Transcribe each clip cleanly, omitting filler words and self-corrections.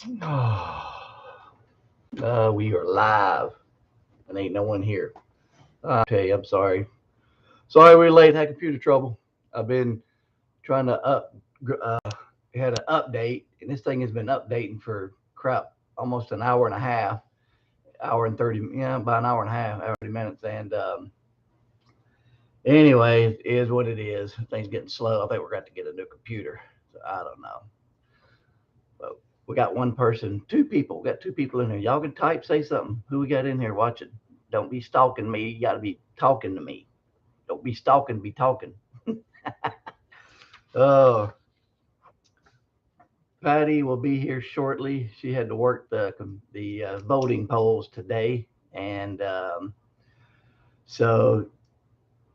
We are live and ain't no one here. I tell you, I'm sorry. Sorry we're late. Had computer trouble. I've been trying to had an update, and this thing has been updating for crap almost an hour and a half, hour and 30, yeah, about an hour and a half, hour 30 minutes. And anyway, it is what it is. Things getting slow. I think we're going to get a new computer. So I don't know. But we got one person, two people. We got two people in here. Y'all can type, say something. Who we got in here watching? Don't be stalking me. You got to be talking to me. Don't be stalking, be talking. Oh, Patty will be here shortly. She had to work the voting polls today, and so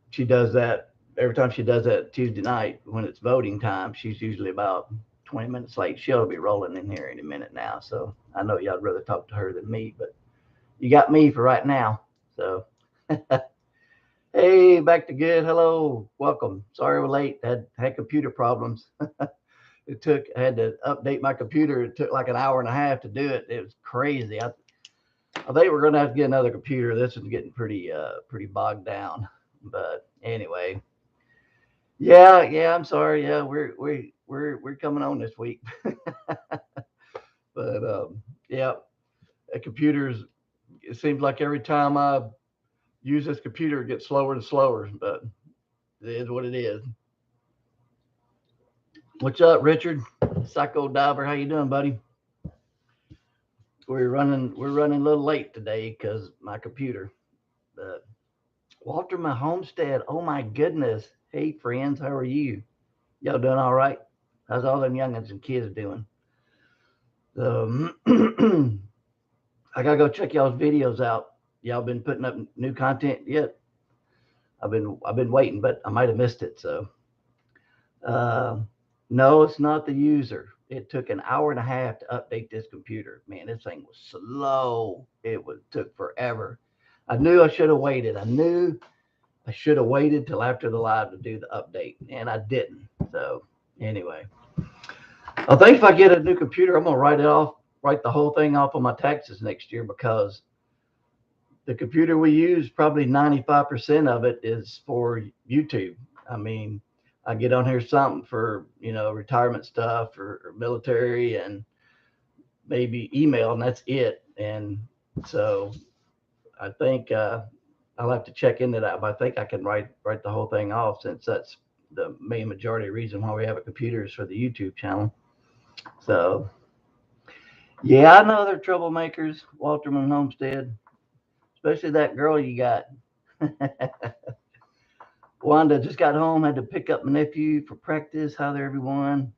she does that every time she does that Tuesday night when it's voting time. She's usually about 20 minutes late. She'll be rolling in here any minute now. So I know y'all'd rather talk to her than me, but you got me for right now. So hey, back to good. Hello, welcome. Sorry we're late. Had computer problems. I had to update my computer. It took like an hour and a half to do it. It was crazy. I think we're gonna have to get another computer. This is getting pretty bogged down. But anyway, yeah. I'm sorry. Yeah, we're coming on this week. But yeah, the computers. It seems like every time I use this computer, it gets slower and slower. But it is what it is. What's up, Richard? Psycho Diver, how you doing, buddy? We're running a little late today because my computer. But Walter, my homestead. Oh my goodness. Hey friends, how are you? Y'all doing all right? How's all them youngins and kids doing? I gotta go check y'all's videos out. Y'all been putting up new content yet? I've been waiting, but I might have missed it. So uh, no, it's not the user. It took an hour and a half to update this computer. Man, this thing was slow. It took forever. I knew I should have waited. I knew I should have waited till after the live to do the update, and I didn't. So anyway, I think if I get a new computer, I'm gonna write the whole thing off on my taxes next year because the computer we use, probably 95% of it is for YouTube. I mean, I get on here something for retirement stuff or military and maybe email, and that's it. And so I think I'll have to check into that, but I think I can write the whole thing off since that's the main majority reason why we have a computer is for the YouTube channel. So yeah, I know they're troublemakers, Walterman Homestead, especially that girl you got. Wanda just got home, had to pick up my nephew for practice. How there, everyone?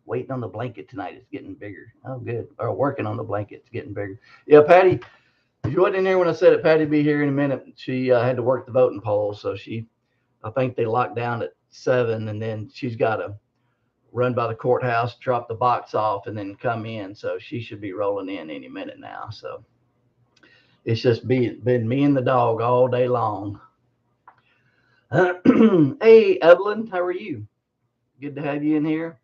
Waiting on the blanket tonight. It's getting bigger. Oh, good. Or working on the blanket. It's getting bigger. Yeah, Patty, if you wasn't in there when I said it, Patty'd be here in a minute. She had to work the voting polls, so I think they locked down at 7, and then she's got to run by the courthouse, drop the box off, and then come in. So she should be rolling in any minute now. So it's just been me and the dog all day long. Hey, Evelyn, how are you? Good to have you in here.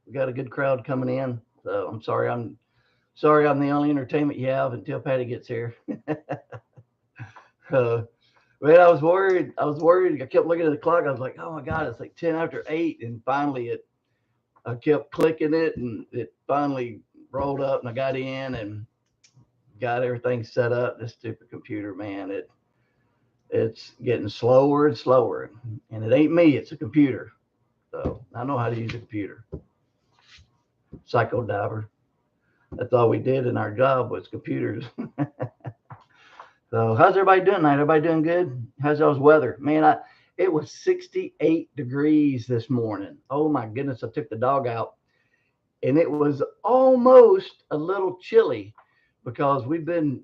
We got a good crowd coming in. So I'm sorry. I'm the only entertainment you have until Patty gets here. uh, man, I was worried. I was worried. I kept looking at the clock. I was like, oh my God, it's like 10 after 8. And finally I kept clicking it and it finally rolled up and I got in and got everything set up. This stupid computer, man, it's getting slower and slower. And it ain't me, it's a computer. So I know how to use a computer. Psycho diver. That's all we did in our job was computers. So how's everybody doing tonight? Everybody doing good? How's y'all's weather? Man, it was 68 degrees this morning. Oh my goodness, I took the dog out and it was almost a little chilly because we've been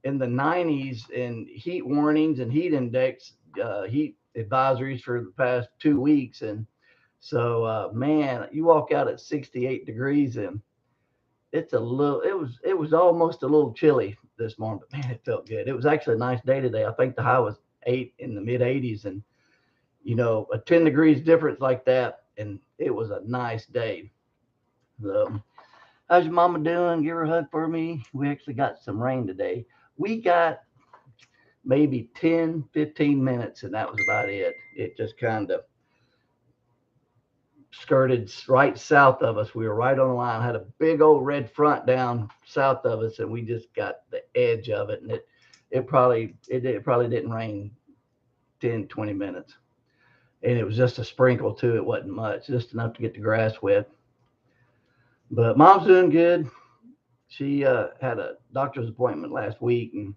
in the 90s in heat warnings and heat advisories for the past 2 weeks. And so, man, you walk out at 68 degrees and it was almost a little chilly this morning, but man, it felt good. It was actually a nice day today. I think the high was 8 in the mid 80s, and a 10 degrees difference like that, and it was a nice day. So, How's your mama doing? Give her a hug for me. We actually got some rain today. We got maybe 10, 15 minutes, and that was about it. It just kind of skirted right south of us. We were right on the line, had a big old red front down south of us, and we just got the edge of it. And it probably didn't rain 10, 20 minutes. And it was just a sprinkle too. It wasn't much, just enough to get the grass wet. But mom's doing good. She had a doctor's appointment last week, and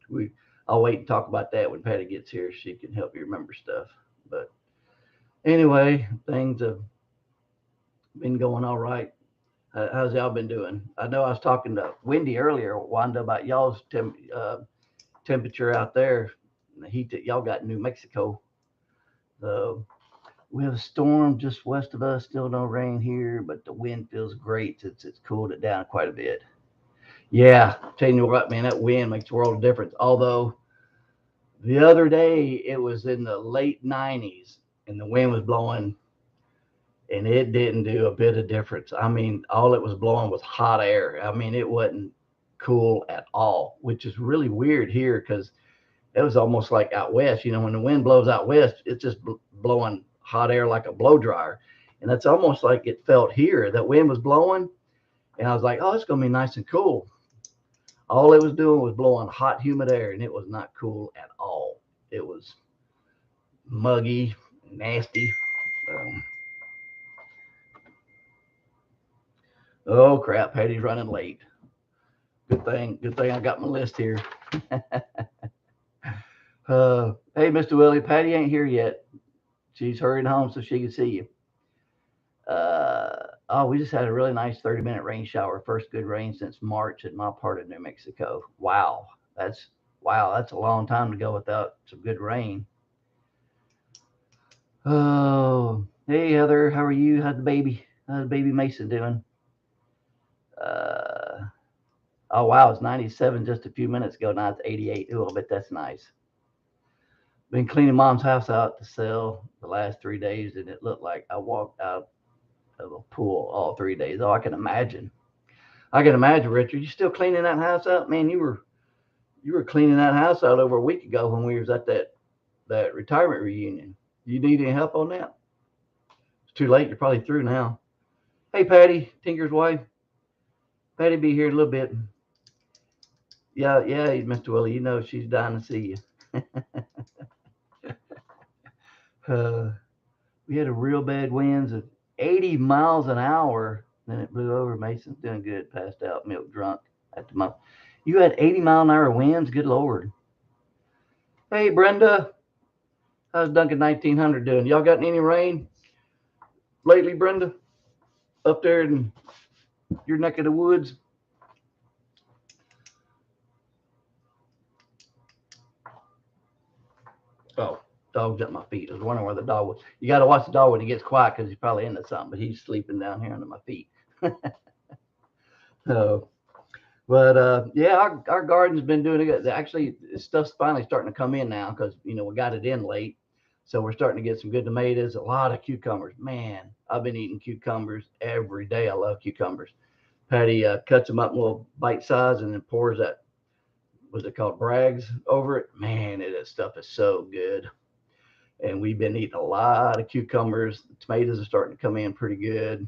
we I'll wait and talk about that when Patty gets here. She can help you remember stuff. But anyway, things have been going all right. How's y'all been doing? I know I was talking to Wendy earlier, Wanda, about y'all's temperature out there, and the heat that y'all got in New Mexico. So we have a storm just west of us. Still no rain here, but the wind feels great since it's cooled it down quite a bit. Yeah, telling you what, man, that wind makes a world of difference. Although the other day it was in the late 90s and the wind was blowing and it didn't do a bit of difference. I mean, all it was blowing was hot air. I mean, it wasn't cool at all, which is really weird here because it was almost like out west. When the wind blows out west, it's just blowing hot air like a blow dryer. And that's almost like it felt here. That wind was blowing, and I was like, oh, it's going to be nice and cool. All it was doing was blowing hot, humid air, and it was not cool at all. It was muggy, nasty. Um, oh crap, Patty's running late. Good thing I got my list here. Hey, Mr. Willie, Patty ain't here yet. She's hurrying home so she can see you. Oh, we just had a really nice 30-minute rain shower. First good rain since March in my part of New Mexico. That's wow, that's a long time to go without some good rain. Oh, hey Heather, how are you? How's the baby Mason doing? Uh, oh wow, it's 97 just a few minutes ago. Now it's 88. Ooh, I bet that's nice. Been cleaning mom's house out to sell the last 3 days, and it looked like I walked out of a pool all 3 days. Oh, I can imagine. I can imagine, Richard. You still cleaning that house out, man? You were cleaning that house out over a week ago when we was at that retirement reunion. You need any help on that? It's too late. You're probably through now. Hey, Patty, Tinker's wife. Patty be here in a little bit. Yeah, yeah, Mr. Willie. She's dying to see you. uh, we had a real bad winds of 80 miles an hour. Then it blew over. Mason's doing good. Passed out, milk drunk at the moment. You had 80-mile-an-hour winds. Good Lord. Hey, Brenda. How's Duncan 1900 doing? Y'all got any rain lately, Brenda? Up there in your neck of the woods? Oh, dog's at my feet. I was wondering where the dog was. You got to watch the dog when he gets quiet because he's probably into something, but he's sleeping down here under my feet. So, but yeah, our garden's been doing good. Actually, stuff's finally starting to come in now because we got it in late, so we're starting to get some good tomatoes, a lot of cucumbers. Man, I've been eating cucumbers every day. I love cucumbers. Patty cuts them up in little bite size and then pours that, what's it called, Bragg's over it. Man, that stuff is so good. And we've been eating a lot of cucumbers. The tomatoes are starting to come in pretty good.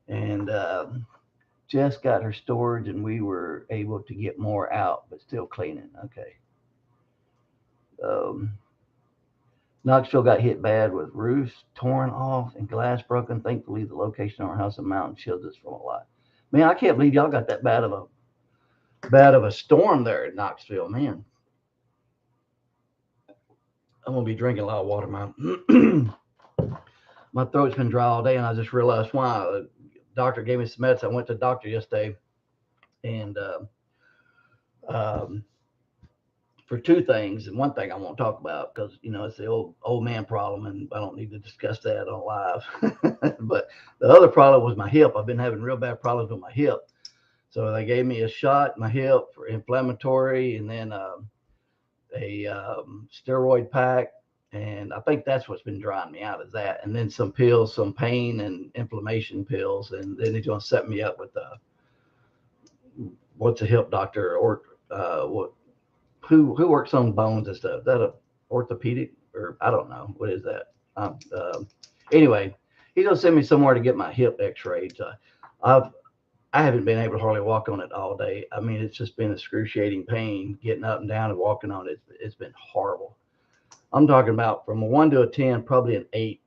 And Jess got her storage, and we were able to get more out, but still cleaning. Okay. Um, Knoxville got hit bad with roofs torn off and glass broken. Thankfully, the location of our house and mountain shields us from a lot. Man, I can't believe y'all got that bad of a storm there at Knoxville, man. I'm gonna be drinking a lot of water. My throat's been dry all day, and I just realized why. The doctor gave me some meds. I went to the doctor yesterday, and um, for two things, and one thing I won't talk about because it's the old man problem, and I don't need to discuss that on live. But the other problem was my hip. I've been having real bad problems with my hip, so they gave me a shot in my hip for inflammatory, and then a steroid pack, And I think that's what's been drying me out is that. And then some pills, some pain and inflammation pills. And then he's going to set me up with what's a hip doctor or what who works on bones and stuff. Is that a orthopedic or I don't know. What is that? Anyway, he's going to send me somewhere to get my hip x-rayed. I've I haven't been able to hardly walk on it all day. I mean, it's just been excruciating pain getting up and down and walking on it. It's been horrible. I'm talking about from a 1 to a 10, probably an 8,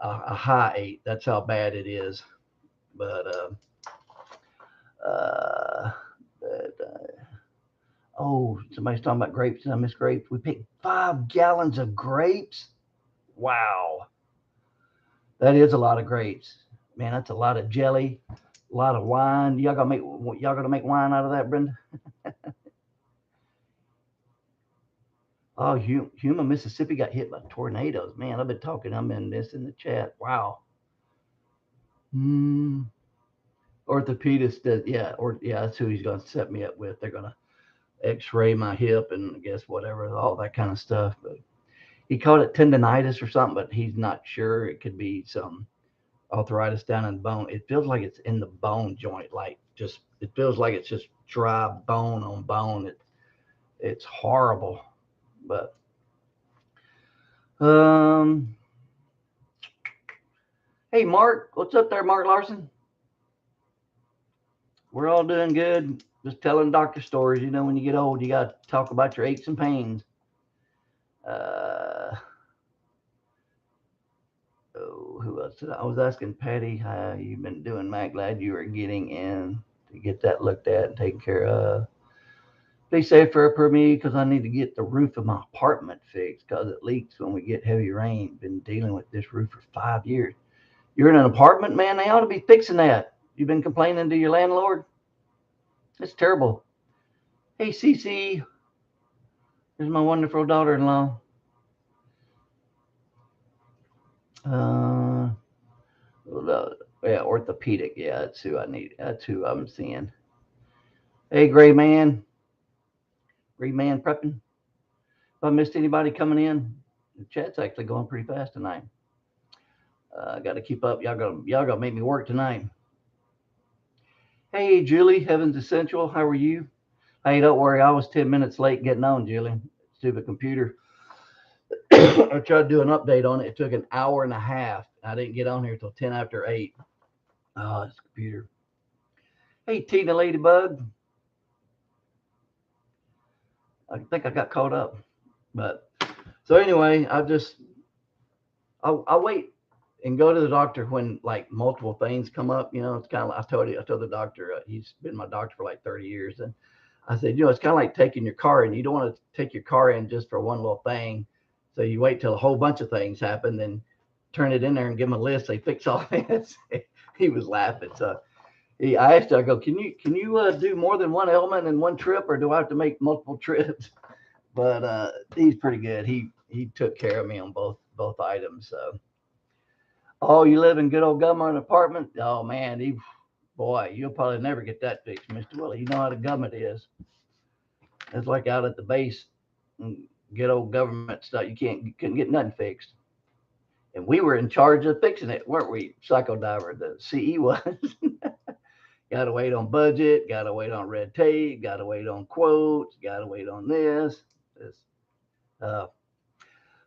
a high 8. That's how bad it is. But, uh, oh, somebody's talking about grapes. I miss grapes. We picked 5 gallons of grapes. Wow. That is a lot of grapes. Man, that's a lot of jelly, a lot of wine. Y'all gonna make wine out of that, Brenda? Oh, Huma, Mississippi got hit by tornadoes. Man, I've been missing the chat. Wow. Orthopedist does, yeah, that's who he's gonna set me up with. They're gonna X-ray my hip and I guess whatever, all that kind of stuff. But he called it tendonitis or something, but he's not sure. It could be some arthritis down in the bone. It feels like it's in the bone joint, like it feels like it's just dry bone on bone. It's horrible. But hey Mark, what's up there, Mark Larson? We're all doing good. Just telling doctor stories. You know, when you get old, you got to talk about your aches and pains. Who else? I was asking Patty how you've been doing, Matt. Glad you were getting in to get that looked at and taken care of. Be safer for me because I need to get the roof of my apartment fixed because it leaks when we get heavy rain. Been dealing with this roof for 5 years. You're in an apartment, man. They ought to be fixing that. You've been complaining to your landlord. It's terrible. Hey, Cece. Here's my wonderful daughter-in-law. Yeah, orthopedic. Yeah, that's who I need. That's who I'm seeing. Hey, Gray Man. Gray Man prepping. If I missed anybody coming in, the chat's actually going pretty fast tonight. Got to keep up. Y'all gonna make me work tonight. Hey, Julie, Heaven's Essential. How are you? Hey, don't worry. I was 10 minutes late getting on, Julie. Stupid computer. I tried to do an update on it. It took an hour and a half. I didn't get on here until 10 after 8. Oh, it's a computer. Hey, Tina Ladybug. I think I got caught up. But so anyway, I'll wait and go to the doctor when like multiple things come up. You know, it's kind of like I told the doctor, he's been my doctor for like 30 years. And I said, you know, it's kind of like taking your car in. You don't want to take your car in just for one little thing. So you wait till a whole bunch of things happen, then turn it in there and give him a list. They fix all this. He was laughing. So I asked him, I go, can you do more than one element in one trip, or do I have to make multiple trips? But he's pretty good. He took care of me on both items. So, oh, you live in good old government apartment? Oh man, boy, you'll probably never get that fixed, Mr. Willie. You know how the government is. It's like out at the base, good old government stuff. You couldn't get nothing fixed. And we were in charge of fixing it, weren't we? Psycho Diver, the CE was. Got to wait on budget, got to wait on red tape, got to wait on quotes, got to wait on this.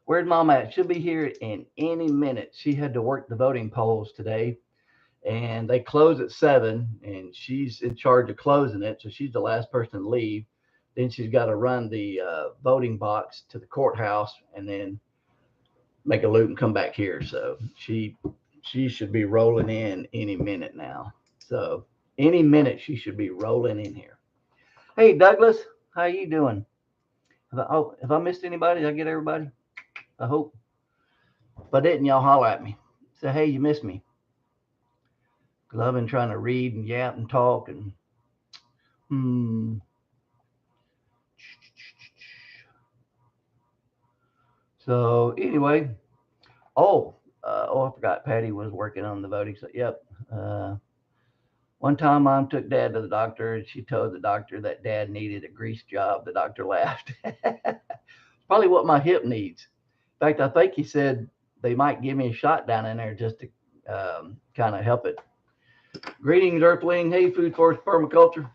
Where's Mom at? She'll be here in any minute. She had to work the voting polls today, and they close at 7, and she's in charge of closing it, so she's the last person to leave. Then she's got to run the voting box to the courthouse and then make a loop and come back here. So she should be rolling in any minute now. So any minute she should be rolling in here. Hey, Douglas, how you doing? If I missed anybody, did I get everybody? I hope. If I didn't, y'all holler at me. Say, hey, you missed me. Because I've been trying to read and yap and talk and So anyway, I forgot Patty was working on the voting. So yep. One time Mom took Dad to the doctor and she told the doctor that Dad needed a grease job. The doctor laughed. Probably what my hip needs. fact, I think he said they might give me a shot down in there just to kind of help it. Greetings, Earthling. Hey, Food Forest Permaculture.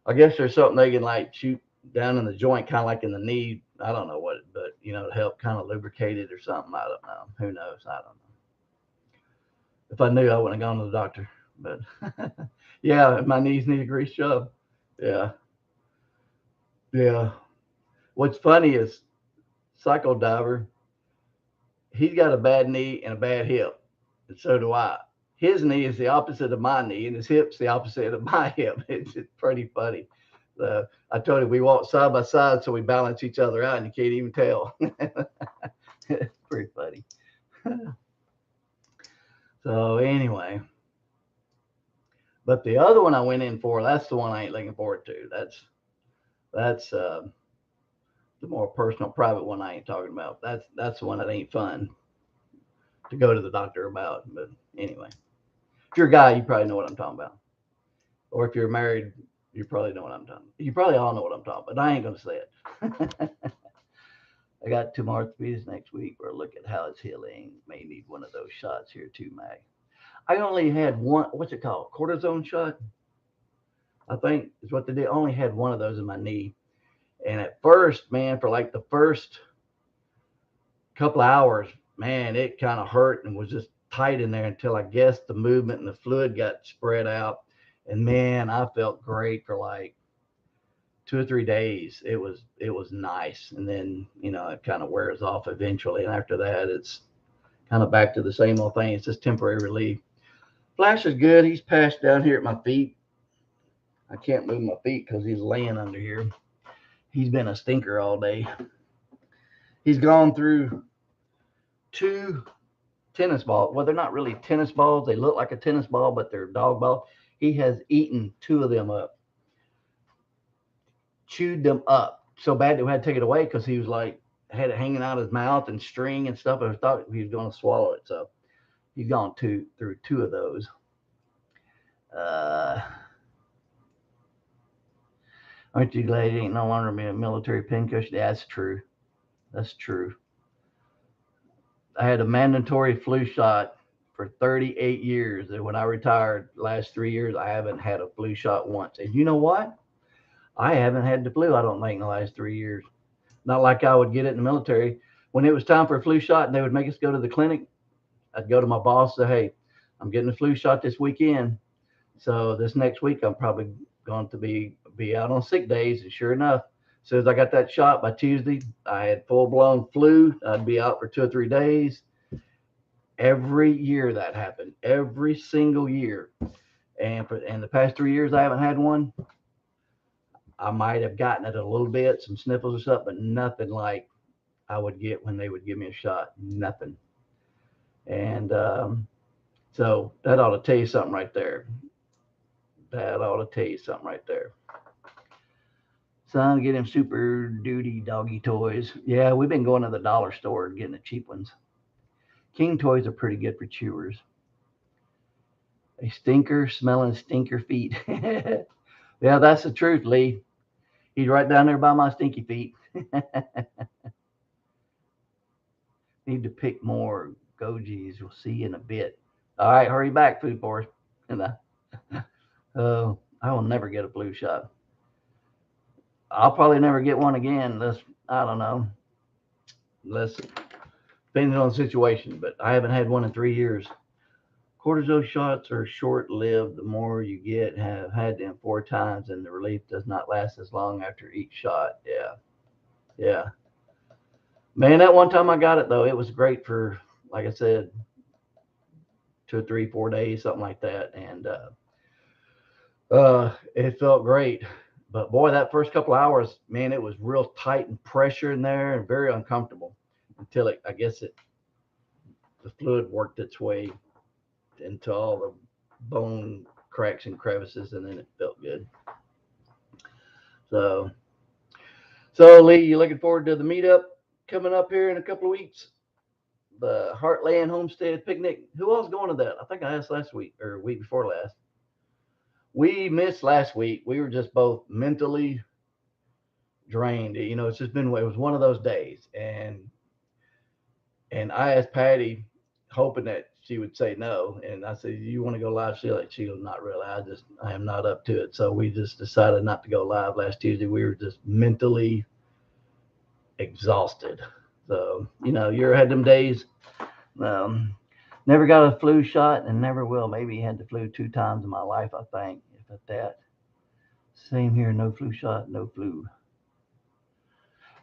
I guess there's something they can like shoot down in the joint, kind of like in the knee. I don't know what, but to help kind of lubricate it or something. I don't know. Who knows? I don't know. If I knew, I wouldn't have gone to the doctor. But yeah, my knees need a grease job. Yeah, yeah. What's funny is Psycho Diver. He's got a bad knee and a bad hip, and so do I. His knee is the opposite of my knee, and his hip's the opposite of my hip. It's pretty funny. I told him we walk side by side, so we balance each other out, and you can't even tell. It's pretty funny. So anyway, but the other one I went in for, that's the one I ain't looking forward to. That's the more personal, private one I ain't talking about. That's the one that ain't fun to go to the doctor about. But anyway, if you're a guy, you probably know what I'm talking about. Or if you're married, you probably know what I'm talking about. You probably all know what I'm talking about, but I ain't going to say it. I got 2 more orthopedics next week. We're looking at how it's healing. May need one of those shots here too, Mag. I only had one, what's it called? Cortisone shot? I think is what they did. I only had one of those in my knee. And at first, man, for like the first couple of hours, man, it kind of hurt and was just tight in there until I guess the movement and the fluid got spread out. And man, I felt great for like 2 or 3 days. It was nice. And then, it kind of wears off eventually. And after that, it's kind of back to the same old thing. It's just temporary relief. Flash is good. He's passed down here at my feet. I can't move my feet because he's laying under here. He's been a stinker all day. He's gone through 2 tennis balls. Well, they're not really tennis balls. They look like a tennis ball, but they're dog balls. He has eaten 2 of them up. Chewed them up so bad that we had to take it away because he was like, had it hanging out of his mouth and string and stuff. I thought he was going to swallow it. So he's gone through 2 of those. Aren't you glad you ain't no longer be a military pincushion? That's true. That's true. I had a mandatory flu shot for 38 years. And when I retired last 3 years, I haven't had a flu shot once. And you know what? I haven't had the flu, I don't think, in the last 3 years. Not like I would get it in the military. When it was time for a flu shot and they would make us go to the clinic, I'd go to my boss and say, hey, I'm getting a flu shot this weekend. So this next week, I'm probably going to be out on sick days. And sure enough, as soon as I got that shot by Tuesday, I had full-blown flu. I'd be out for 2 or 3 days. Every year that happened. Every single year. And the past 3 years, I haven't had one. I might have gotten it a little bit, some sniffles or something, but nothing like I would get when they would give me a shot. Nothing. And so that ought to tell you something right there. That ought to tell you something right there. Son, get him Super Duty doggy toys. Yeah, we've been going to the dollar store and getting the cheap ones. King toys are pretty good for chewers. A stinker smelling stinker feet. Yeah, that's the truth, Lee. He's right down there by my stinky feet. Need to pick more gojis. We'll see you in a bit. All right, hurry back, Food Forest. I will never get a flu shot. I'll probably never get one again unless, I don't know, depending on the situation, but I haven't had one in 3 years. Cortisone shots are short-lived. The more you get, have had them 4 times, and the relief does not last as long after each shot. Yeah. Man, that one time I got it, though, it was great for, like I said, 2 or 3, 4 days, something like that. And it felt great. But boy, that first couple of hours, man, it was real tight and pressure in there and very uncomfortable until the fluid worked its way into all the bone cracks and crevices, and then it felt good. So Lee, you looking forward to the meetup coming up here in a couple of weeks? The Heartland Homestead picnic. Who else going to that? I think I asked last week or week before last. We missed last week. We were just both mentally drained. It's just it was one of those days. And And I asked Patty, hoping that she would say no. And I said, "You want to go live?" Sheila, not really. I am not up to it. So we just decided not to go live last Tuesday. We were just mentally exhausted. So, you had them days. Um, Never got a flu shot and never will. Maybe had the flu 2 times in my life, I think, if at that. Same here, no flu shot, no flu.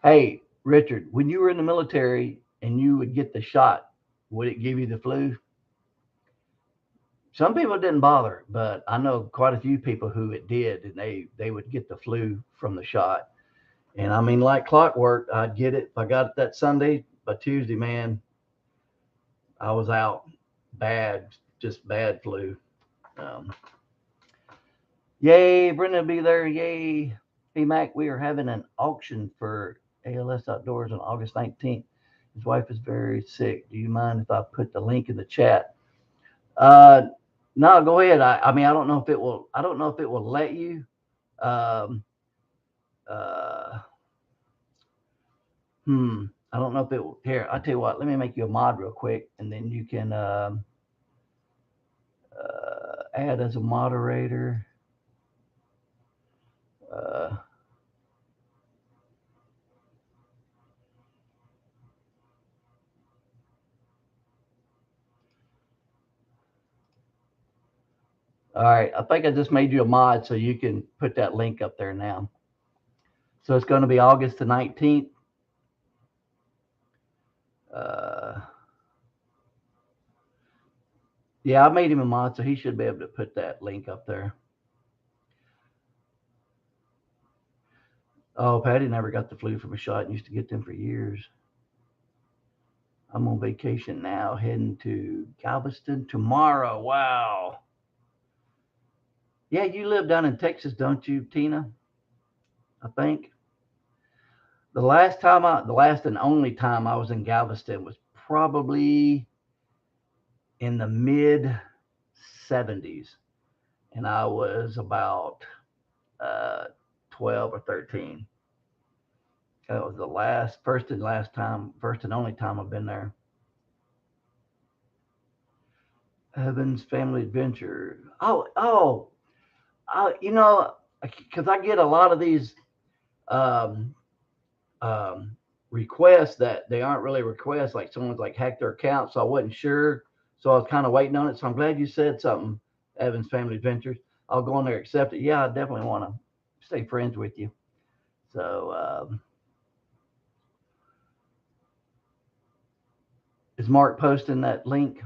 Hey, Richard, when you were in the military and you would get the shot, would it give you the flu? Some people didn't bother, but I know quite a few people who it did, and they would get the flu from the shot. And I mean, like clockwork, I'd get it. If I got it that Sunday, by Tuesday, man, I was out. Bad, just bad flu. Um, Yay, Brenda will be there. Yay. Hey, Mac, we are having an auction for ALS Outdoors on August 19th. His wife is very sick. Do you mind if I put the link in the chat? Uh, no, go ahead. I mean, I don't know if it will. I don't know if it will let you. Um, uh, hmm. I don't know if it will. Here, I'll tell you what. Let me make you a mod real quick, and then you can add as a moderator. Uh, all right. I think I just made you a mod, so you can put that link up there now. So it's going to be August the 19th. Uh, yeah, I made him a mod, so he should be able to put that link up there. Oh, Patty never got the flu from a shot and used to get them for years. I'm on vacation now, heading to Galveston tomorrow. Wow. Yeah, you live down in Texas, don't you, Tina? I think. The last and only time I was in Galveston was probably in the mid 70s, and I was about uh, 12 or 13. That was the first and only time I've been there. Evan's Family Adventure. Because I get a lot of these um, um, requests that they aren't really requests. Like someone's like hacked their account, so I wasn't sure. So I was kind of waiting on it. So I'm glad you said something, Evan's Family Adventures. I'll go on there, accept it. Yeah, I definitely want to stay friends with you. So is Mark posting that link?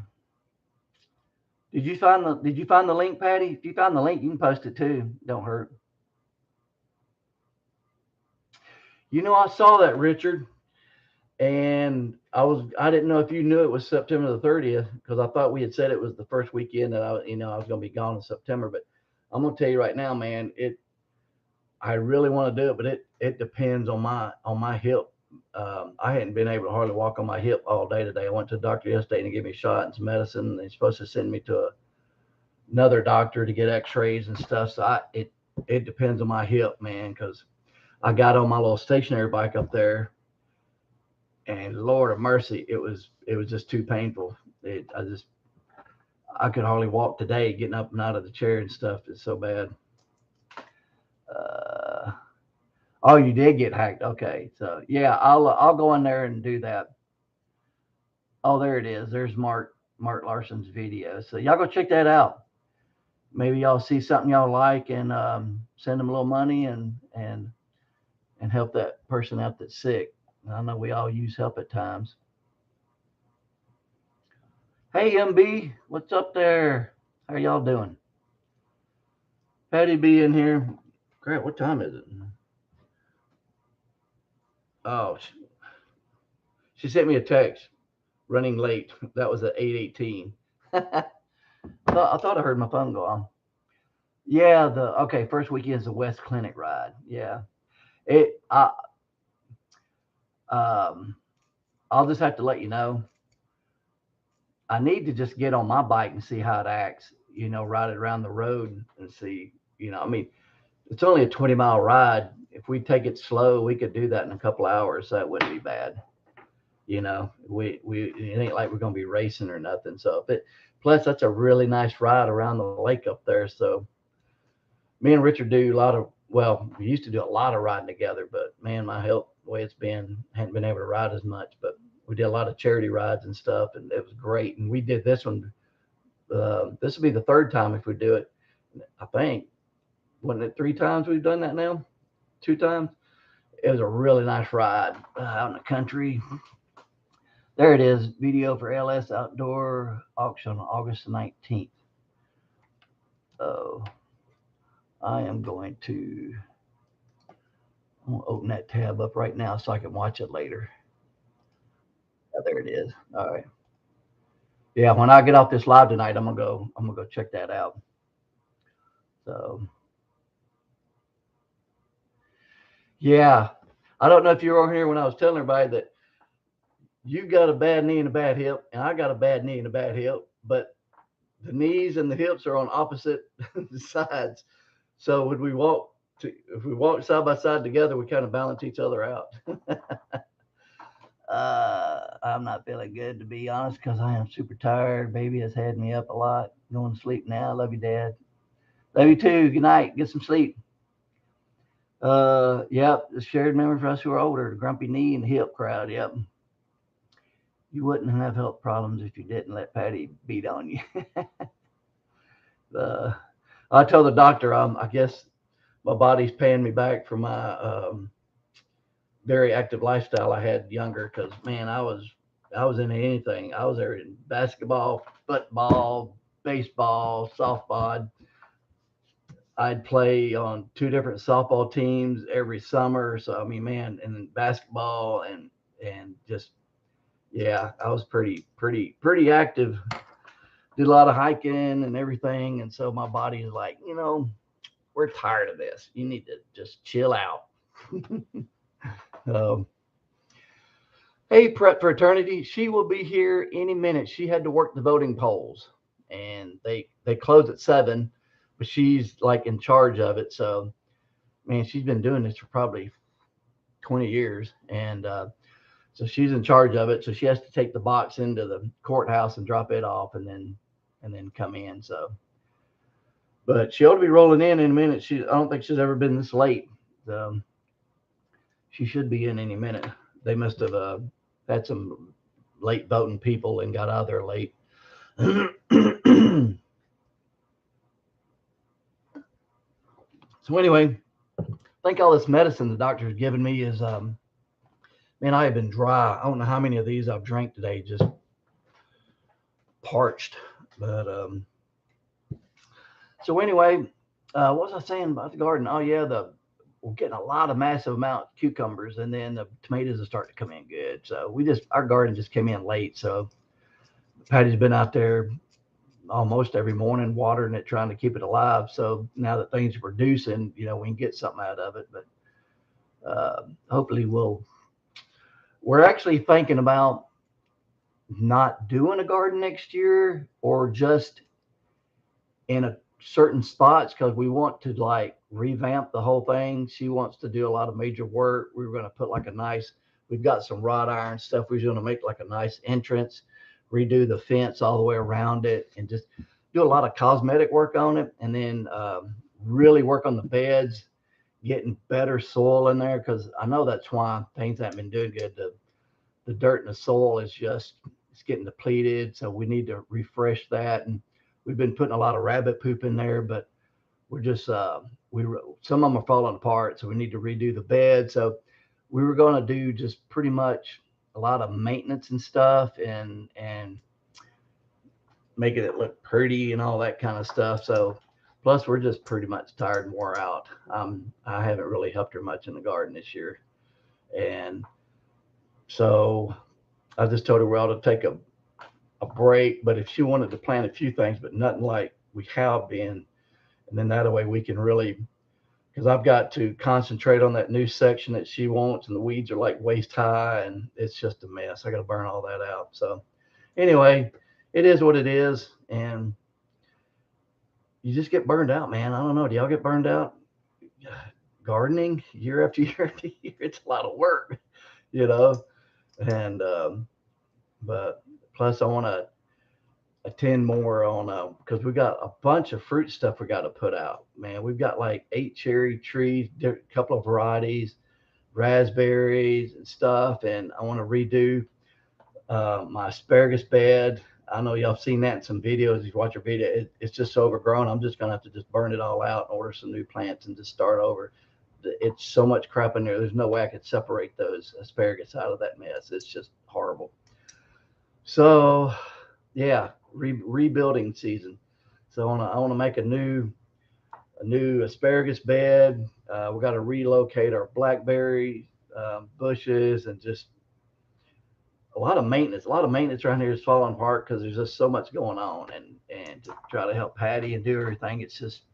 Did you find the link, Patty? If you found the link, you can post it too. Don't hurt. I saw that, Richard, and I didn't know if you knew it was September the 30th because I thought we had said it was the first weekend that I was going to be gone in September. But I'm going to tell you right now, man, I really want to do it, but it depends on my hip. I hadn't been able to hardly walk on my hip all day today. I went to the doctor yesterday and he gave me a shot and some medicine. And they're supposed to send me to another doctor to get X-rays and stuff. So it depends on my hip, man, because I got on my little stationary bike up there, and Lord of mercy, it was just too painful. I could hardly walk today, getting up and out of the chair and stuff. It's so bad. Uh, oh, you did get hacked. Okay, so yeah, I'll go in there and do that. Oh, there it is. There's Mark Larson's video. So y'all go check that out. Maybe y'all see something y'all like and send them a little money and help that person out that's sick. I know we all use help at times. Hey, MB, what's up there? How are y'all doing? Patty B in here. Great. What time is it? Oh, she sent me a text. Running late. That was at 8:18. I thought I heard my phone go on. Yeah, the okay. First weekend's the West Clinic ride. Yeah, it. Um, I'll just have to let you know. I need to just get on my bike and see how it acts. Ride it around the road and see. I mean, it's only a 20-mile ride. If we take it slow, we could do that in a couple hours. So that wouldn't be bad. You know, it ain't like we're gonna be racing or nothing. So, but plus that's a really nice ride around the lake up there. So me and Richard do a lot of, well, we used to do a lot of riding together, but man, my health, the way it's been, hadn't been able to ride as much. But we did a lot of charity rides and stuff, and it was great. And we did this one. This will be the third time if we do it. I think, wasn't it 3 times we've done that now? 2 times. It was a really nice ride out in the country. There it is. Video for LS Outdoor Auction on August the 19th. So I am going to, I'm going to open that tab up right now so I can watch it later. Yeah, there it is. All right. Yeah, when I get off this live tonight, I'm gonna go check that out. So yeah. I don't know if you were on here when I was telling everybody that you got a bad knee and a bad hip, and I got a bad knee and a bad hip, but the knees and the hips are on opposite sides. So when we walk if we walk side by side together, we kind of balance each other out. I'm not feeling good to be honest because I am super tired. Baby has had me up a lot. Going to sleep now. Love you, Dad. Love you too. Good night. Get some sleep. Yep. The shared memory for us who are older. The grumpy knee and hip crowd. Yep. You wouldn't have health problems if you didn't let Patty beat on you. uh, I told the doctor, I guess my body's paying me back for my very active lifestyle I had younger. Because man, I was into anything. I was there in basketball, football, baseball, softball. I'd play on 2 different softball teams every summer. So I mean, man, and then basketball and just yeah, I was pretty active. Did a lot of hiking and everything, and so my body is like, we're tired of this. You need to just chill out. um, hey, Prep for Eternity, she will be here any minute. She had to work the voting polls, and they close at 7, but she's like in charge of it. So man, she's been doing this for probably 20 years, and so she's in charge of it. So she has to take the box into the courthouse and drop it off, and then come in. So, but she ought to be rolling in a minute. I don't think she's ever been this late. So she should be in any minute. They must have had some late voting people and got out of there late. So anyway, I think all this medicine the doctor's given me is, man, I have been dry. I don't know how many of these I've drank today, just parched. But so anyway, what was I saying about the garden? Oh yeah, we're getting a lot of massive amount of cucumbers, and then the tomatoes are starting to come in good. So our garden just came in late. So Patty's been out there almost every morning watering it, trying to keep it alive. So now that things are producing, we can get something out of it. But hopefully we're actually thinking about not doing a garden next year, or just in a certain spots, because we want to like revamp the whole thing. She wants to do a lot of major work. We were going to put like we've got some wrought iron stuff. We're going to make like a nice entrance, redo the fence all the way around it, and just do a lot of cosmetic work on it. And then really work on the beds, getting better soil in there, because I know that's why things haven't been doing good. The dirt in the soil is it's getting depleted, so we need to refresh that. And we've been putting a lot of rabbit poop in there, but we're just some of them are falling apart, so we need to redo the bed. So we were going to do just pretty much a lot of maintenance and stuff, and making it look pretty and all that kind of stuff. So plus we're just pretty much tired and wore out. I haven't really helped her much in the garden this year, and so I just told her we ought to take a break. But if she wanted to plant a few things, but nothing like we have been, and then that way we can really, because I've got to concentrate on that new section that she wants, and the weeds are like waist high, and it's just a mess. I got to burn all that out. So anyway, it is what it is, and you just get burned out, man. I don't know. Do y'all get burned out gardening year after year after year? It's a lot of work, you know. And but plus I want to attend more on because we got a bunch of fruit stuff we got to put out. Man, we've got like 8 cherry trees, a couple of varieties, raspberries and stuff, and I want to redo my asparagus bed. I know y'all seen that in some videos. If you watch your video, it's just so overgrown. I'm just gonna have to just burn it all out and order some new plants and just start over. It's so much crap in there. There's no way I could separate those asparagus out of that mess. It's just horrible. So, yeah, rebuilding season. So I want to make a new asparagus bed. We got to relocate our blackberry bushes and just a lot of maintenance. A lot of maintenance around here is falling apart because there's just so much going on, and to try to help Patty and do everything, it's just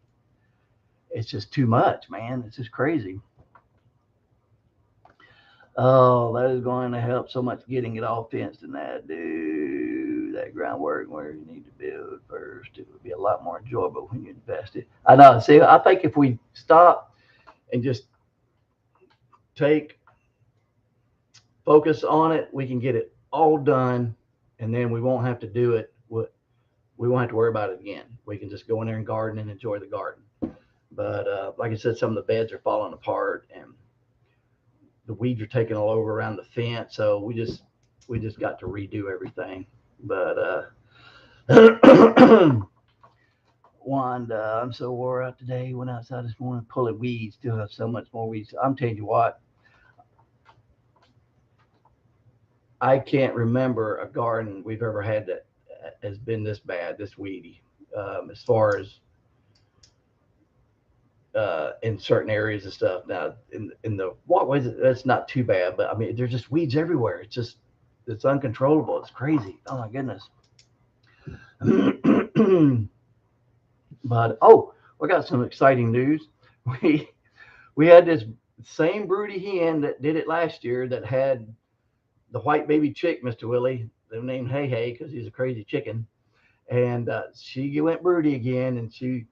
too much, man. It's just crazy. Oh, that is going to help so much getting it all fenced and that. Do that groundwork where you need to build first. It would be a lot more enjoyable when you invest it. I know. See, I think if we stop and just take focus on it, we can get it all done, and then we won't have to do it. We won't have to worry about it again. We can just go in there and garden and enjoy the garden. But like I said, some of the beds are falling apart, and the weeds are taking all over around the fence. So we just got to redo everything. But Wanda, I'm so wore out today. Went outside this morning pulling weeds. Still have so much more weeds. I'm telling you what, I can't remember a garden we've ever had that has been this bad, this weedy. As far as in certain areas and stuff. Now, in the walkways, that's not too bad, but I mean, there's just weeds everywhere. It's uncontrollable. It's crazy. Oh my goodness. But we got some exciting news. We we had this same broody hen that did it last year that had the white baby chick, Mr. Willie. They named Hey Hey because he's a crazy chicken, and she went broody again, and she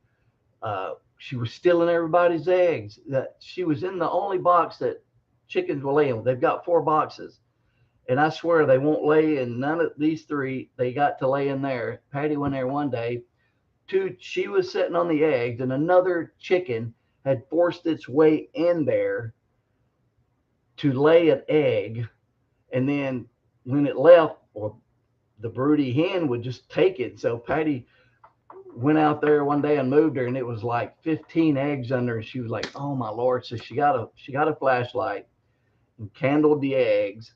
was stealing everybody's eggs. That she was in the only box that chickens will lay in. They've got 4 boxes, and I swear they won't lay in none of these 3. They got to lay in there. Patty went there one day. Two, she was sitting on the eggs, and another chicken had forced its way in there to lay an egg. And then when it left, well, the broody hen would just take it. So Patty went out there one day and moved her, and it was like 15 eggs under, and she was like, "Oh my lord!" So she got a flashlight and candled the eggs,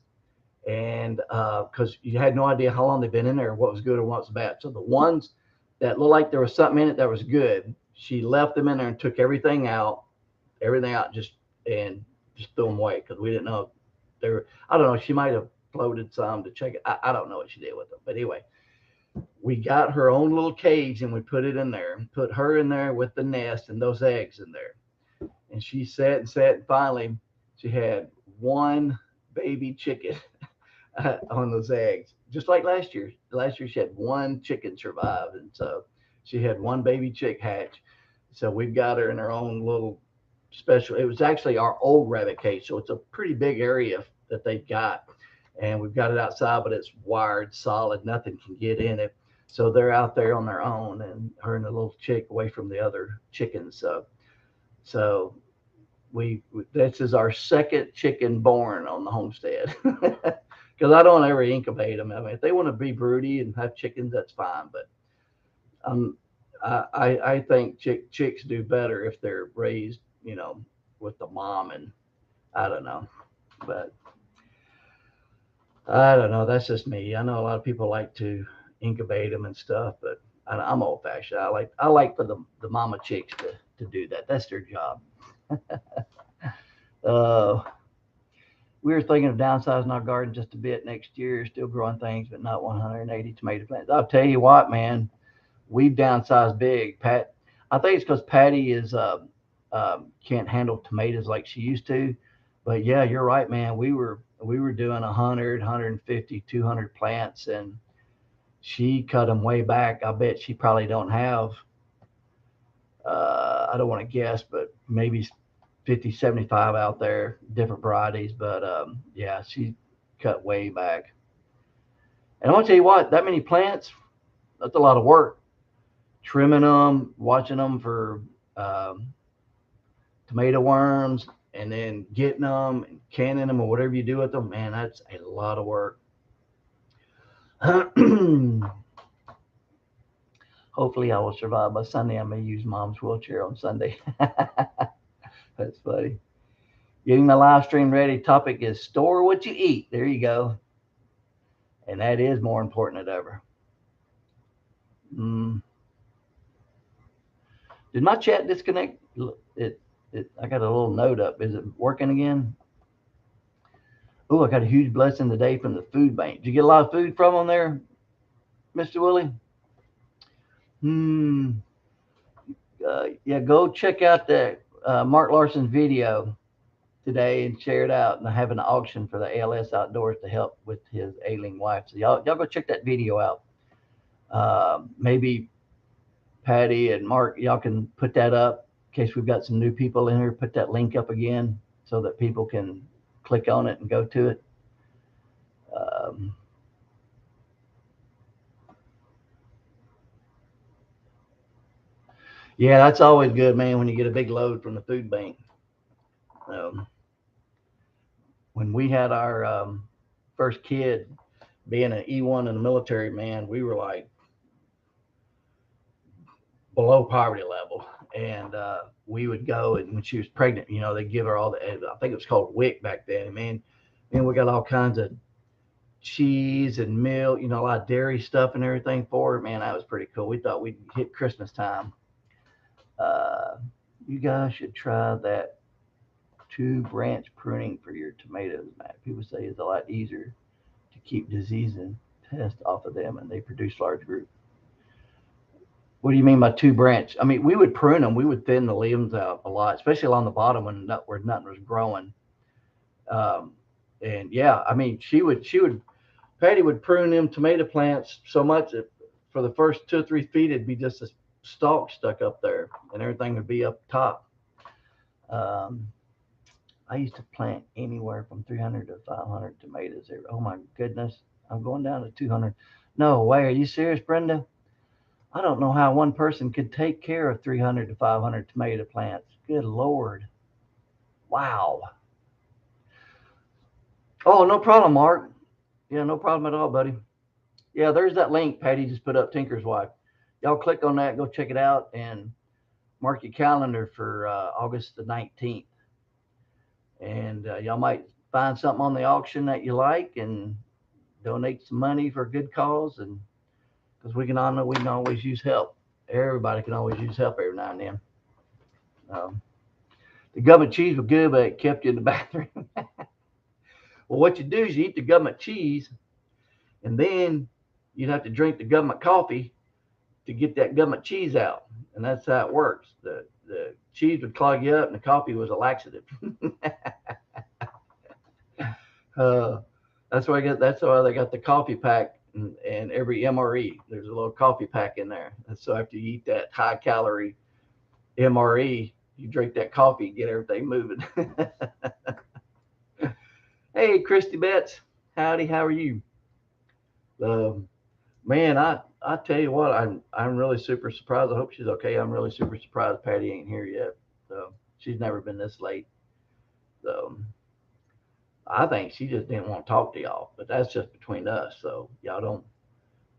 and because you had no idea how long they'd been in there, what was good or what was bad. So the ones that looked like there was something in it that was good, she left them in there and took everything out, just threw them away because we didn't know they were. I don't know. She might have floated some to check it. I don't know what she did with them, but anyway, we got her own little cage and we put it in there, put her in there with the nest and those eggs in there. And she sat and sat, and finally, she had one baby chicken on those eggs, just like last year. Last year, she had one chicken survive, and so she had one baby chick hatch. So we've got her in her own little special. It was actually our old rabbit cage, so it's a pretty big area that they've got, and we've got it outside, but it's wired solid. Nothing can get in it. So they're out there on their own, and her and the little chick away from the other chickens. So this is our second chicken born on the homestead. Because I don't ever incubate them. I mean, if they want to be broody and have chickens, that's fine. But um, I think chicks do better if they're raised, with the mom. And I don't know, but I don't know. That's just me. I know a lot of people like to incubate them and stuff, but I'm old fashioned. I like for the mama chicks to do that. That's their job. Uh, we were thinking of downsizing our garden just a bit next year, still growing things, but not 180 tomato plants. I'll tell you what, man, we've downsized big. I think it's because Patty is can't handle tomatoes like she used to. But yeah, you're right, man. We were doing 100, 150, 200 plants, and she cut them way back. I bet she probably don't have. I don't want to guess, but maybe 50, 75 out there, different varieties. But yeah, cut way back. And I want to tell you what, that many plants, that's a lot of work. Trimming them, watching them for um, tomato worms, and then getting them and canning them or whatever you do with them, man, that's a lot of work. Hopefully, I will survive by Sunday. I may use mom's wheelchair on Sunday. That's funny. Getting my live stream ready. Topic is store what you eat. There you go. And that is more important than ever. Mm. Did my chat disconnect? I got a little note up. Is it working again? Oh, I got a huge blessing today from the food bank. Did you get a lot of food from them there, Mr. Willie? Hmm. Yeah, go check out the Mark Larson's video today and share it out. And I have an auction for the ALS Outdoors to help with his ailing wife. So y'all go check that video out. Maybe Patty and Mark, y'all can put that up in case we've got some new people in here. Put that link up again so that people can click on it and go to it. Um, yeah, that's always good, man, when you get a big load from the food bank. Um, when we had our first kid, being an E1 in the military, man, we were like below poverty level. And we would go, and when she was pregnant, they'd give her all the, I think it was called WIC back then. Man, we got all kinds of cheese and milk, a lot of dairy stuff and everything for her. Man, that was pretty cool. We thought we'd hit Christmas time. Uh, you guys should try that two branch pruning for your tomatoes, Matt. People say it's a lot easier to keep disease and pest off of them, and they produce large groups. What do you mean by two branch? I mean, we would prune them. We would thin the limbs out a lot, especially along the bottom where nothing was growing. Um, and yeah, I mean, Patty would prune them tomato plants so much that for the first 2 or 3 feet, it'd be just a stalk stuck up there, and everything would be up top. Um, I used to plant anywhere from 300 to 500 tomatoes. Oh my goodness, I'm going down to 200. No way, are you serious, Brenda? I don't know how one person could take care of 300 to 500 tomato plants. Good Lord. Wow. Oh, no problem, Mark. Yeah, no problem at all, buddy. Yeah, there's that link Patty just put up, Tinker's Wife. Y'all click on that, go check it out, and mark your calendar for August the 19th. And y'all might find something on the auction that you like and donate some money for a good cause. And because we can all know we can always use help. Everybody can always use help every now and then. Um, the government cheese was good, but it kept you in the bathroom. Well, what you do is you eat the government cheese, and then you'd have to drink the government coffee to get that government cheese out. And that's how it works. The cheese would clog you up, and the coffee was a laxative. uh, That's why they got the coffee pack and every MRE. There's a little coffee pack in there. And so after you eat that high calorie MRE, you drink that coffee, get everything moving. Hey, Christy Betts, howdy, how are you? Um, Man, I tell you what, I'm really super surprised. I hope she's okay. I'm really super surprised Patty ain't here yet. So she's never been this late. So I think she just didn't want to talk to y'all, but that's just between us. So y'all don't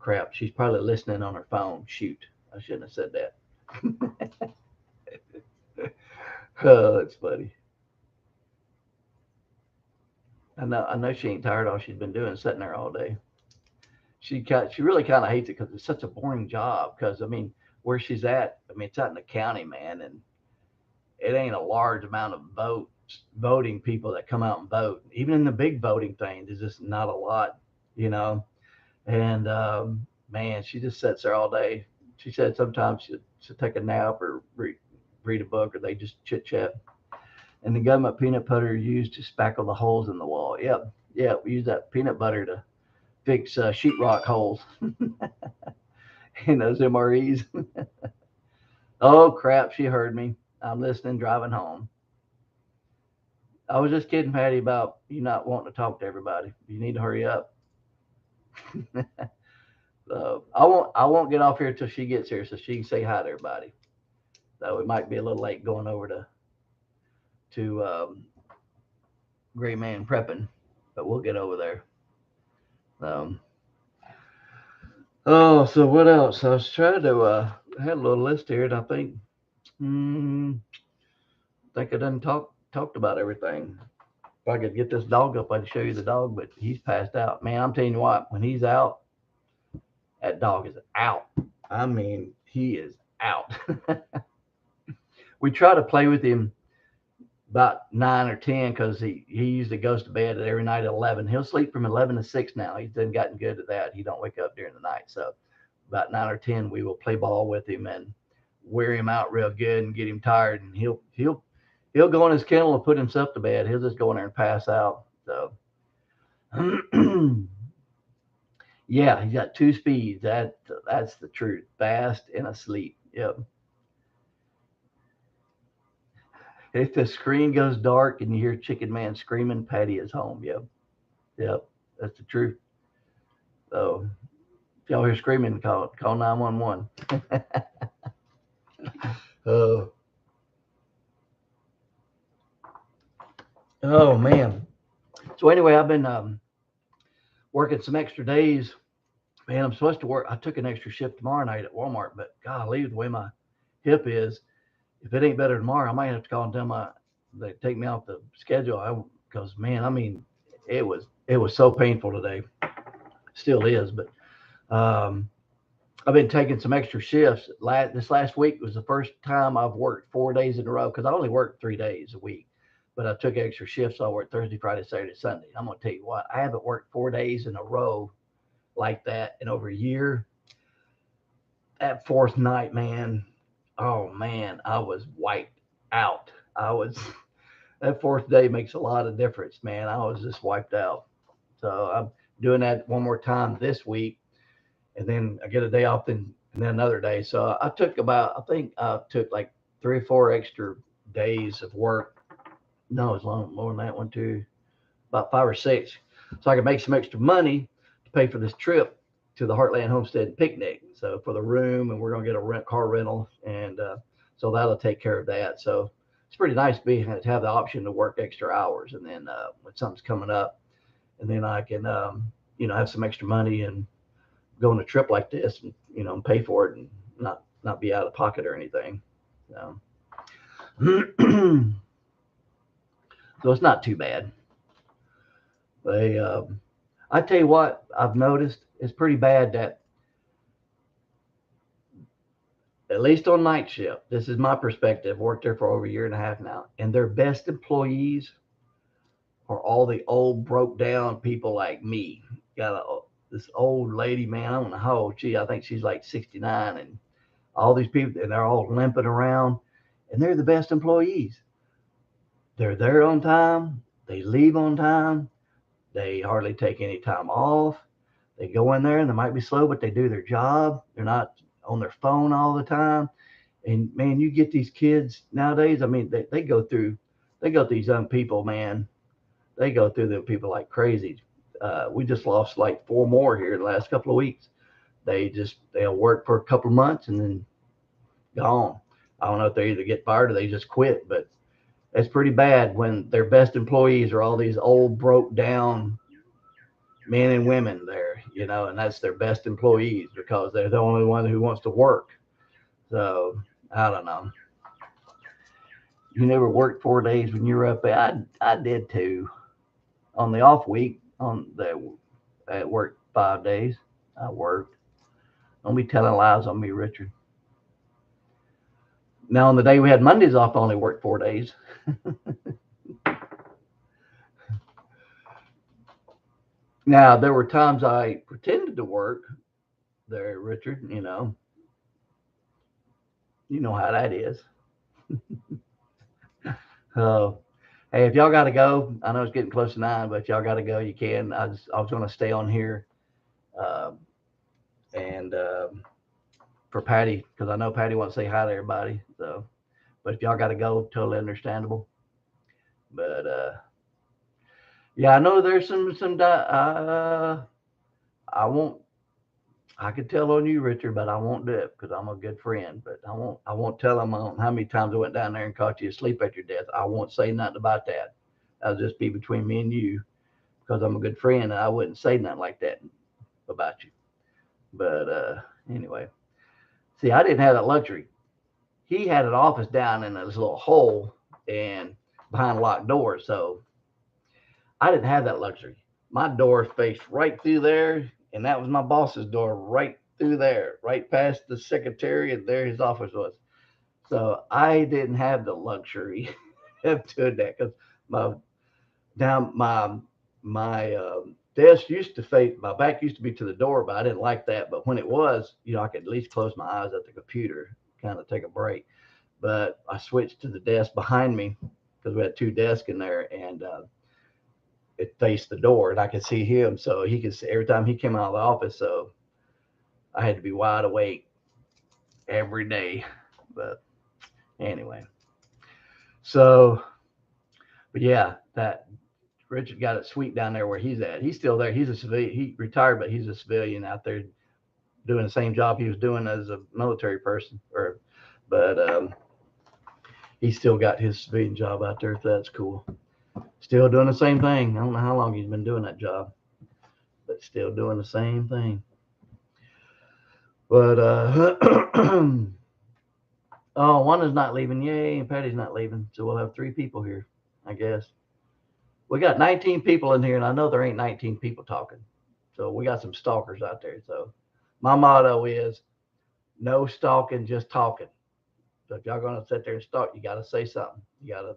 crap. She's probably listening on her phone. Shoot, I shouldn't have said that. Oh, that's funny. I know she ain't tired. All she's been doing is sitting there all day. She really kind of hates it because it's such a boring job. Because I mean, where she's at, I mean, it's out in the county, man, and it ain't a large amount of voting people that come out and vote. Even in the big voting things, there's just not a lot, you know. And man, she just sits there all day. She said sometimes she'll take a nap or read a book, or they just chit chat. And the government peanut butter is used to spackle the holes in the wall. Yep, yep. We use that peanut butter to fix sheetrock holes in those MREs. Oh crap! She heard me. I'm listening, driving home. I was just kidding Patty about you not wanting to talk to everybody. You need to hurry up. So I won't get off here till she gets here so she can say hi to everybody. So it might be a little late going over to Gray Man prepping, but we'll get over there. Um, oh, so what else? I was trying to I had a little list here, and I think I done talked about everything. If I could get this dog up, I'd show you the dog, but he's passed out. Man, I'm telling you what, when he's out, that dog is out. I mean, he is out. We try to play with him about 9 or 10 because he usually goes to bed every night at 11. He'll sleep from 11 to 6 now. He's done gotten good at that. He don't wake up during the night. So about 9 or 10, we will play ball with him and wear him out real good and get him tired, and he'll go in his kennel and put himself to bed. He'll just go in there and pass out. So yeah, he's got two speeds. That's the truth. Fast and asleep. Yep. If the screen goes dark and you hear Chicken Man screaming, Patty is home. Yep. Yep. That's the truth. So if y'all hear screaming, call 911. Oh, oh man. So anyway, I've been working some extra days. Man, I'm supposed to work. I took an extra shift tomorrow night at Walmart, but golly, the way my hip is, if it ain't better tomorrow, I might have to call and tell they take me off the schedule. Because man, I mean, it was so painful today. Still is, but um, I've been taking some extra shifts. This last week was the first time I've worked 4 days in a row because I only work 3 days a week. But I took extra shifts. So I worked Thursday, Friday, Saturday, Sunday. I'm gonna tell you what, I haven't worked 4 days in a row like that in over a year. That fourth night, man, oh man, I was wiped out. I was That fourth day makes a lot of difference, man. I was just wiped out. So I'm doing that one more time this week, and then I get a day off, and then another day. So I think I took like 3 or 4 extra days of work. No, it's more than that one too, about 5 or 6, so I could make some extra money to pay for this trip to the Heartland Homestead picnic. So for the room, and we're gonna get a car rental, and so that'll take care of that. So it's pretty nice to have the option to work extra hours, and then when something's coming up, and then I can have some extra money and go on a trip like this, and and pay for it and not be out of pocket or anything. So, so it's not too bad. They, I tell you what, I've noticed it's pretty bad that at least on night shift. This is my perspective. Worked there for over a year and a half now, and their best employees are all the old, broke down people like me. This old lady, man. I don't know how old she. I think she's like 69, and all these people, and they're all limping around, and they're the best employees. They're there on time. They leave on time. They hardly take any time off. They go in there and they might be slow, but they do their job. They're not on their phone all the time. And man, you get these kids nowadays. I mean, they go through these young people, man. They go through them people like crazy. We just lost like 4 more here in the last couple of weeks. They'll work for a couple of months and then gone. I don't know if they either get fired or they just quit, but it's pretty bad when their best employees are all these old, broke down men and women there, and that's their best employees because they're the only one who wants to work. So I don't know. You never worked 4 days when you were up there. I did too. On the off week, I worked 5 days. I worked. Don't be telling lies on me, Richard. Now on the day we had Mondays off, I only worked 4 days. Now there were times I pretended to work there, Richard. You know how that is. Uh, hey, if y'all got to go, I know it's getting close to 9, but if y'all got to go, you can. I was going to stay on here, uh, and for Patty, because I know Patty wants to say hi to everybody. So, but if y'all got to go, totally understandable. But yeah, I know there's I won't. I could tell on you, Richard, but I won't do it because I'm a good friend. But I won't. I won't tell them how many times I went down there and caught you asleep at your desk. I won't say nothing about that. That'll just be between me and you because I'm a good friend and I wouldn't say nothing like that about you. But anyway, see, I didn't have that luxury. He had an office down in this little hole and behind locked doors, so I didn't have that luxury. My door faced right through there, and that was my boss's door right through there, right past the secretary, and there his office was. So I didn't have the luxury of doing that because my down my desk used to face my back used to be to the door, but I didn't like that. But when it was, I could at least close my eyes at the computer, kind of take a break. But I switched to the desk behind me because we had two desks in there, and it faced the door, and I could see him, so he could see every time he came out of the office. So I had to be wide awake every day. But anyway, so but yeah, that Richard got it sweet down there where he's at. He's still there. He's a civilian. He retired, but he's a civilian out there doing the same job he was doing as a military person. But he's still got his civilian job out there. So that's cool. Still doing the same thing. I don't know how long he's been doing that job, but still doing the same thing. But oh, one is not leaving. Yay, and Patty's not leaving. So we'll have 3 people here, I guess. We got 19 people in here, and I know there ain't 19 people talking. So we got some stalkers out there. So my motto is no stalking, just talking. So if y'all gonna sit there and stalk, you gotta say something. You gotta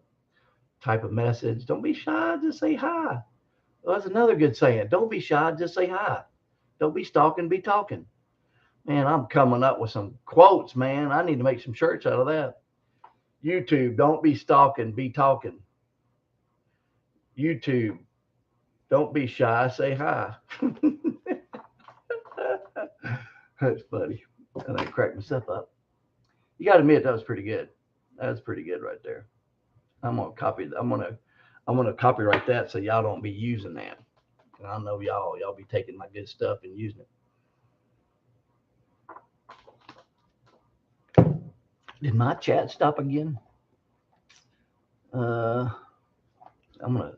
type a message. Don't be shy, just say hi. Well, that's another good saying. Don't be shy, just say hi. Don't be stalking, be talking. Man, I'm coming up with some quotes, man. I need to make some shirts out of that. YouTube, don't be stalking, be talking. YouTube, don't be shy, say hi. That's funny. And I cracked myself up. You got to admit that was pretty good. That's pretty good right there. I'm gonna copy. I'm gonna copyright that so y'all don't be using that. And I know y'all be taking my good stuff and using it. Did my chat stop again? Uh, I'm gonna.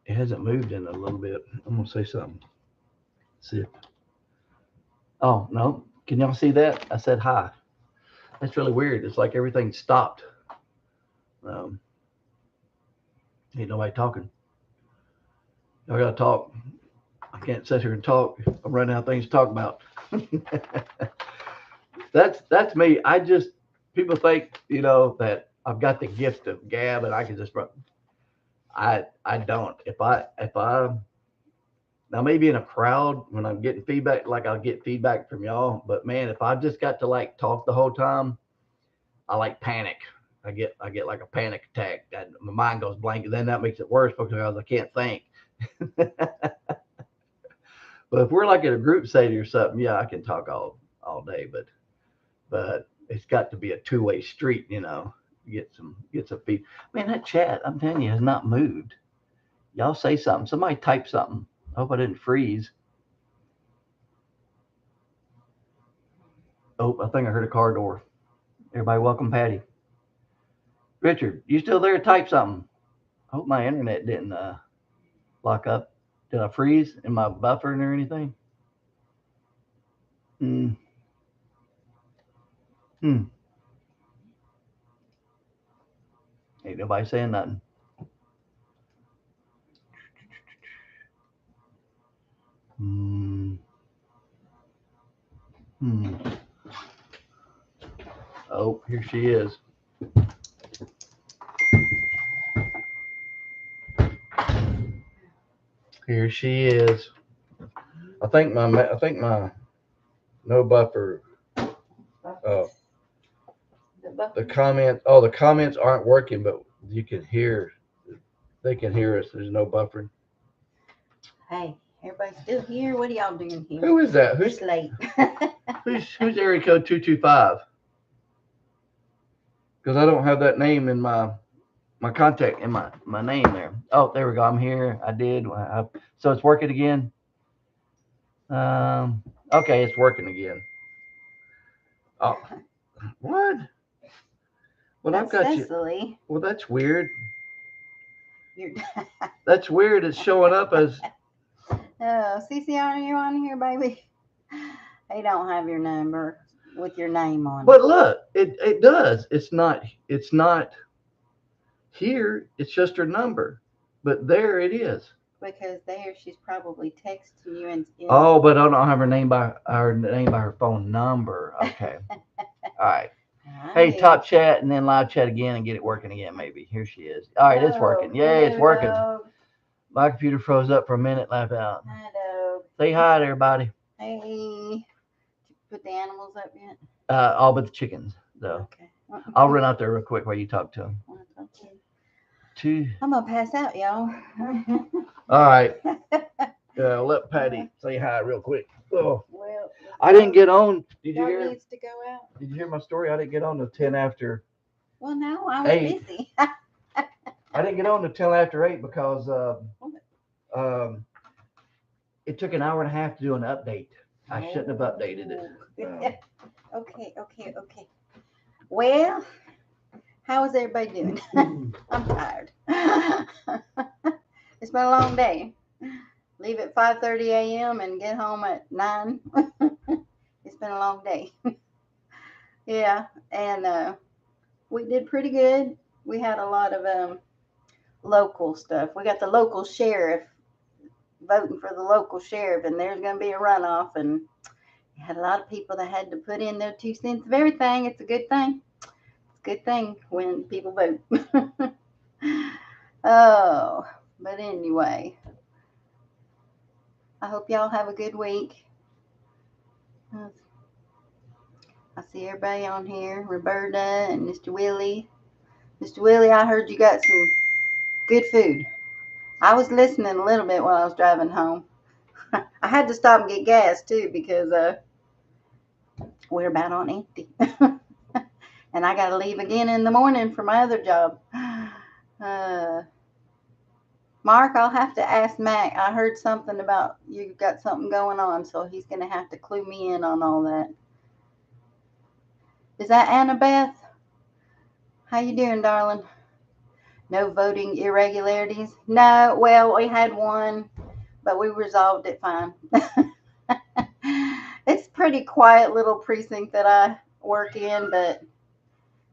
It hasn't moved in a little bit. I'm gonna say something. See if. Oh no! Can y'all see that? I said hi. That's really weird. It's like everything stopped. Um, Ain't nobody talking. Y'all gotta talk. I can't sit here and talk. I'm running out of things to talk about. That's me. People think that I've got the gift of gab and I can just run. I don't. If I now maybe in a crowd when I'm getting feedback, like I'll get feedback from y'all. But man, if I just got to like talk the whole time, I like panic. I get like a panic attack. My mind goes blank, and then that makes it worse because I can't think. But if we're like at a group setting or something, yeah, I can talk all day. But it's got to be a two-way street, Get some feed. Man, that chat, I'm telling you, has not moved. Y'all say something. Somebody type something. I hope I didn't freeze. Oh, I think I heard a car door. Everybody, welcome Patty. Richard, you still there? Type something. I hope my internet didn't lock up. Did I freeze in my buffering or anything? Hmm. Hmm. Ain't nobody saying nothing. Hmm. Hmm. Oh, here she is. Here she is. I think my no buffer. Uh, the comments aren't working, but you can hear. They can hear us. There's no buffering. Hey, everybody still here? What are y'all doing here? Who is that? It's late. Who's area code 225? Because I don't have that name in my my contact and my name there. Oh, there we go. I'm here. I did. So it's working again. Okay, it's working again. Oh, what? Well, I've That's got you. Cecily. Well, that's weird. You're That's weird. It's showing up as. Oh, Cece, are you on here, baby? They don't have your number with your name on it. But look, it does. It's not here. It's just her number. But there it is. Because there she's probably texting you and Oh, but I don't have her name by her phone number. Okay. All right. Hey, top chat and then live chat again and get it working again. Maybe here she is. All right, it's working. Yay, it's working. Dog. My computer froze up for a minute. Laugh out. Hi, dog. Say hi to everybody. Hey, did you put the animals up yet? All but the chickens, though. Okay. I'll run out there real quick while you talk to them. I'm gonna pass out, y'all. All right. Let Patty say hi real quick. Oh. Well, I didn't get on. Did you dog hear? needs to go out. Did you hear my story? I didn't get on till 10 after. Well, no, I was 8. busy. I didn't get on till 10 after 8 because it took an hour and a half to do an update. I shouldn't have updated it. Okay. Well, how is everybody doing? I'm tired. It's been a long day. Leave at 5:30 a.m. and get home at 9. It's been a long day. Yeah, and we did pretty good. We had a lot of local stuff. We got the local sheriff voting for the local sheriff, and there's going to be a runoff, and we had a lot of people that had to put in their 2 cents of everything. It's a good thing. It's a good thing when people vote. Oh, but anyway, I hope y'all have a good week. I see everybody on here, Roberta and Mr. Willie. Mr. Willie, I heard you got some good food. I was listening a little bit while I was driving home. I had to stop and get gas too because we're about on empty. And I got to leave again in the morning for my other job. Mark, I'll have to ask Mac. I heard something about you got something going on, so he's going to have to clue me in on all that. Is that Annabeth? How you doing, darling? No voting irregularities? No, well, we had one, but we resolved it fine. It's a pretty quiet little precinct that I work in, but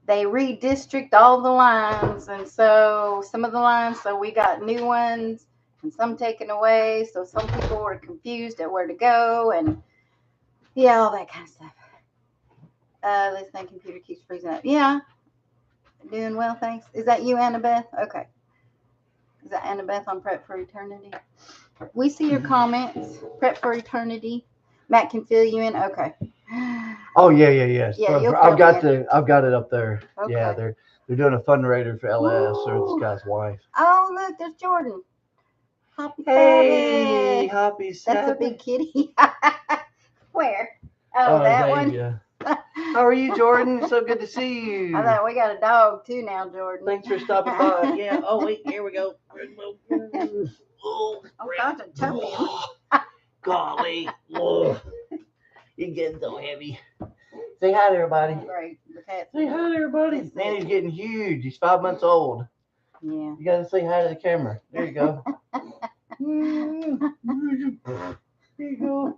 they redistrict all the lines, and so some of the lines, so we got new ones and some taken away, so some people were confused at where to go, and yeah, all that kind of stuff. This thing computer keeps freezing up. Yeah, doing well, thanks. Is that you, Annabeth? Okay. Is that Annabeth on Prep for Eternity? We see your comments. Prep for Eternity. Matt can fill you in. Okay. Oh yeah. Yeah, you'll I've got fill me in. I've got it up there. Okay. Yeah, they're doing a fundraiser for LS or this guy's wife. Oh, look, there's Jordan. Hoppy Hey, Sabbath. happy Sabbath. That's a big kitty. Where? Oh, that Xavier. one. How are you, Jordan? So good to see you. I thought we got a dog too now, Jordan. Thanks for stopping by. Yeah. Oh wait, here we go. Oh, gosh, I choked him. Golly. Oh. You're getting so heavy. Say hi to everybody. Great. Say hi to everybody. Man, he's getting huge. He's 5 months old. Yeah. You gotta say hi to the camera. There you go. There you go.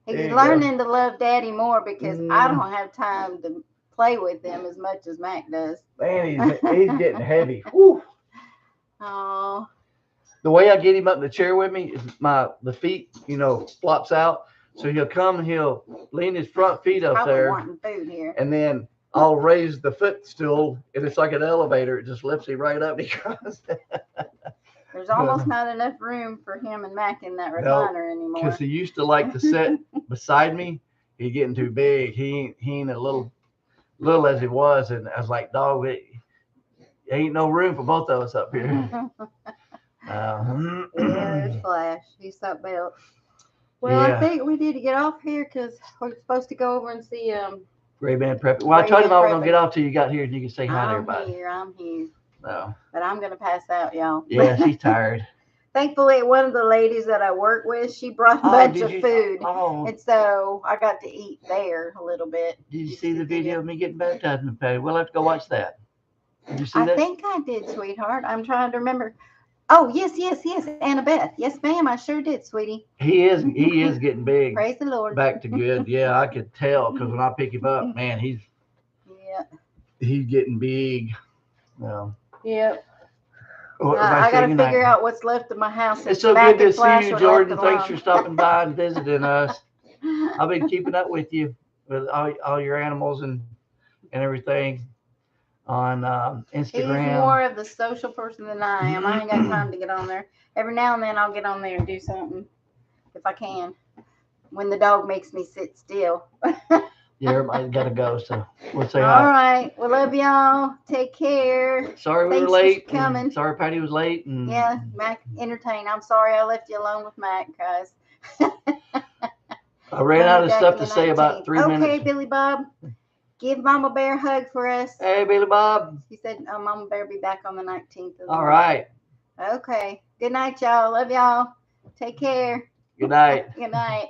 He's learning to love Daddy more because I don't have time to play with him as much as Mac does. Man, he's getting heavy. Whew. Oh. The way I get him up in the chair with me is the feet, flops out. So he'll come and he'll lean his front feet up there. Wanting food here. And then I'll raise the footstool, and it's like an elevator. It just lifts him right up and he goes. There's almost not enough room for him and Mac in that recliner anymore. Because he used to like to sit beside me. He's getting too big. He ain't a little as he was. And I was like, dog, ain't no room for both of us up here. Yeah, there's Flash. He's that belt. Well, yeah. I think we need to get off here because we're supposed to go over and see Gray Band Prep. Well, I told him I was gonna get off till you got here and you can say hi to everybody. I'm here. No. But I'm gonna pass out, y'all. Yeah, she's tired. Thankfully, one of the ladies that I work with, she brought a bunch of food, Oh, and so I got to eat there a little bit. did you see the video of me getting baptized in the patio? We'll have to go watch that. Did you see I that? think I did, sweetheart. I'm trying to remember. Oh, yes, Annabeth. Yes, ma'am, I sure did, sweetie. He is getting big. Praise the Lord. Back to good. Yeah, I could tell because when I pick him up, man, he's getting big. Well, Yep. well, I got to figure out what's left of my house. It's so good to see you, Jordan. Thanks for stopping by and visiting us. I've been keeping up with you with all your animals and everything on Instagram. He's more of the social person than I am. I ain't got time to get on there. Every now and then I'll get on there and do something if I can. When the dog makes me sit still. Yeah, everybody's got to go, so we'll say hi. All hi. right. We love y'all. Take care. Sorry we were late. Coming. Sorry Patty was late. And yeah, Mac entertained. I'm sorry I left you alone with Mac, guys. I ran out of stuff to say about 3 minutes. Okay, Billy Bob. Give Mama Bear a hug for us. Hey, Billy Bob. He said Mama Bear will be back on the 19th. All right. Okay. Good night, y'all. Love y'all. Take care. Good night. Good night.